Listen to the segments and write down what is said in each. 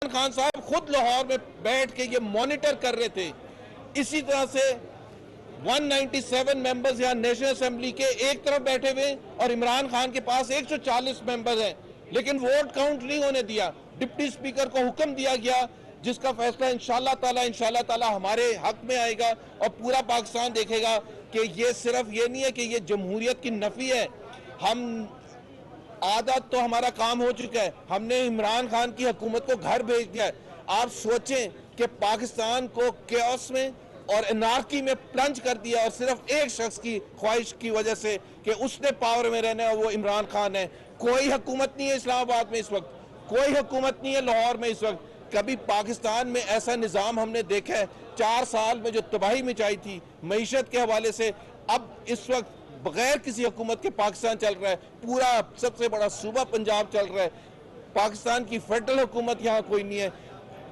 खान साहब खुद लाहौर में बैठ के ये मॉनिटर कर रहे थे। इसी तरह से 197 मेंबर्स यहाँ नेशनल असेंबली के एक तरफ बैठे हुए और इमरान खान के पास 140 मेंबर्स हैं, लेकिन वोट काउंट नहीं होने दिया। डिप्टी स्पीकर को हुक्म दिया गया, जिसका फैसला इंशाल्लाह ताला हमारे हक में आएगा और पूरा पाकिस्तान देखेगा कि ये सिर्फ ये नहीं है कि ये जमहूरियत की नफी है। हम आदत तो हमारा काम हो चुका है, हमने इमरान खान की हुकूमत को घर भेज दिया है। आप सोचें कि पाकिस्तान को केओस में और एनार्की में प्लंज कर दिया और सिर्फ एक शख्स की ख्वाहिश की वजह से कि उसने पावर में रहना है, वो इमरान खान है। कोई हुकूमत नहीं है इस्लामाबाद में इस वक्त, कोई हुकूमत नहीं है लाहौर में इस वक्त। कभी पाकिस्तान में ऐसा निज़ाम हमने देखा है? 4 साल में जो तबाही मचाई थी मईशत के हवाले से, अब इस वक्त बगैर किसी हुकूमत के पाकिस्तान चल रहा है। पूरा सबसे बड़ा सूबा पंजाब चल रहा है। पाकिस्तान की फेडरल हुकूमत यहाँ कोई नहीं है।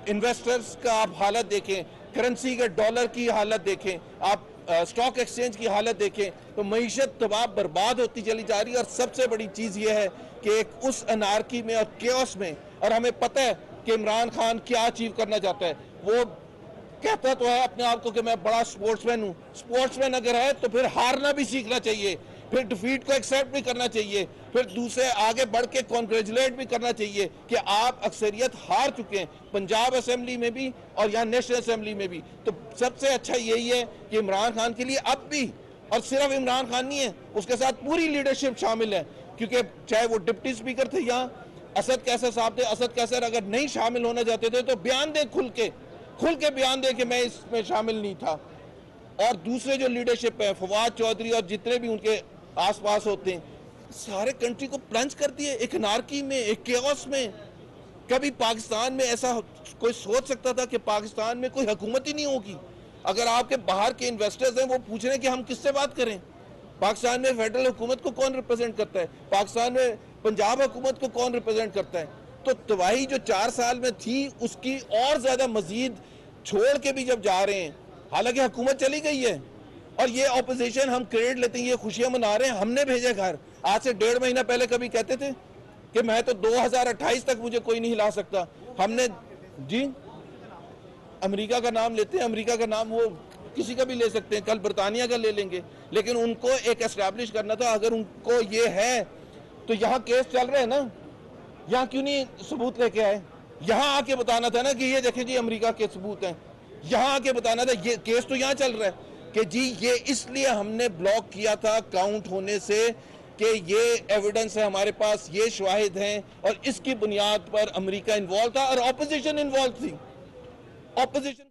इन्वेस्टर्स का आप हालत देखें, करेंसी के डॉलर की हालत देखें, आप स्टॉक एक्सचेंज की हालत देखें, तो मईशत तबाह बर्बाद होती चली जा रही है। और सबसे बड़ी चीज़ ये है कि एक उस अनार्की में और केओस में, और हमें पता है कि इमरान खान क्या अचीव करना चाहता है। वो कहता तो है अपने आप को कि मैं बड़ा स्पोर्ट्समैन हूँ। स्पोर्ट्समैन अगर है तो फिर हारना भी सीखना चाहिए, फिर डिफीट को एक्सेप्ट भी करना चाहिए, फिर दूसरे आगे बढ़ के कॉन्ग्रेचुलेट भी करना चाहिए कि आप अक्सरियत हार चुके हैं, पंजाब असेंबली में भी और यहाँ नेशनल असेंबली में भी। तो सबसे अच्छा यही है कि इमरान खान के लिए अब भी, और सिर्फ इमरान खान नहीं है, उसके साथ पूरी लीडरशिप शामिल है। क्योंकि चाहे वो डिप्टी स्पीकर थे यहाँ असद कैसर साहब थे, असद कैसर अगर नहीं शामिल होना चाहते थे तो बयान दे, खुल के बयान दे कि मैं इसमें शामिल नहीं था। और दूसरे जो लीडरशिप है, फवाद चौधरी और जितने भी उनके आसपास होते हैं, सारे कंट्री को प्लंज कर दिए एक अनार्की में, एक केओस में। कभी पाकिस्तान में ऐसा कोई सोच सकता था कि पाकिस्तान में कोई हुकूमत ही नहीं होगी? अगर आपके बाहर के इन्वेस्टर्स हैं वो पूछ रहे हैं कि हम किससे बात करें। पाकिस्तान में फेडरल हुकूमत को कौन रिप्रेजेंट करता है? पाकिस्तान में पंजाब हुकूमत को कौन रिप्रेजेंट करता है? तो तबाही जो 4 साल में थी उसकी और ज्यादा मजीद छोड़ के भी जब जा रहे हैं, हालांकि हुकूमत चली गई है और ये ऑपोजिशन हम क्रेडिट लेते हैं, ये खुशियां मना रहे हैं, हमने भेजे घर। आज से 1.5 महीना पहले कभी कहते थे कि मैं तो 2028 तक मुझे कोई नहीं हिला सकता? हमने जी अमेरिका का नाम लेते हैं, अमेरिका का नाम वो किसी का भी ले सकते हैं, कल बरतानिया का ले लेंगे, लेकिन उनको एक एस्टैब्लिश करना था। अगर उनको ये है तो यहाँ केस चल रहे हैं ना, यहाँ क्यों नहीं सबूत लेके आए? यहाँ आके बताना था ना कि ये देखें जी अमेरिका के सबूत हैं। यहाँ आके बताना था, ये केस तो यहाँ चल रहा है कि जी ये इसलिए हमने ब्लॉक किया था काउंट होने से कि ये एविडेंस है हमारे पास, ये शवाहिद हैं और इसकी बुनियाद पर अमेरिका इन्वॉल्व था और ऑपोजिशन इन्वॉल्व थी। ऑपोजिशन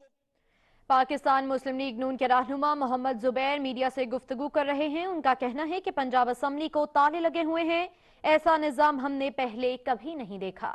पाकिस्तान मुस्लिम लीग नून के रहनुमा मोहम्मद जुबैर मीडिया से गुफ्तगू कर रहे हैं। उनका कहना है कि पंजाब असेंबली को ताले लगे हुए हैं, ऐसा निजाम हमने पहले कभी नहीं देखा।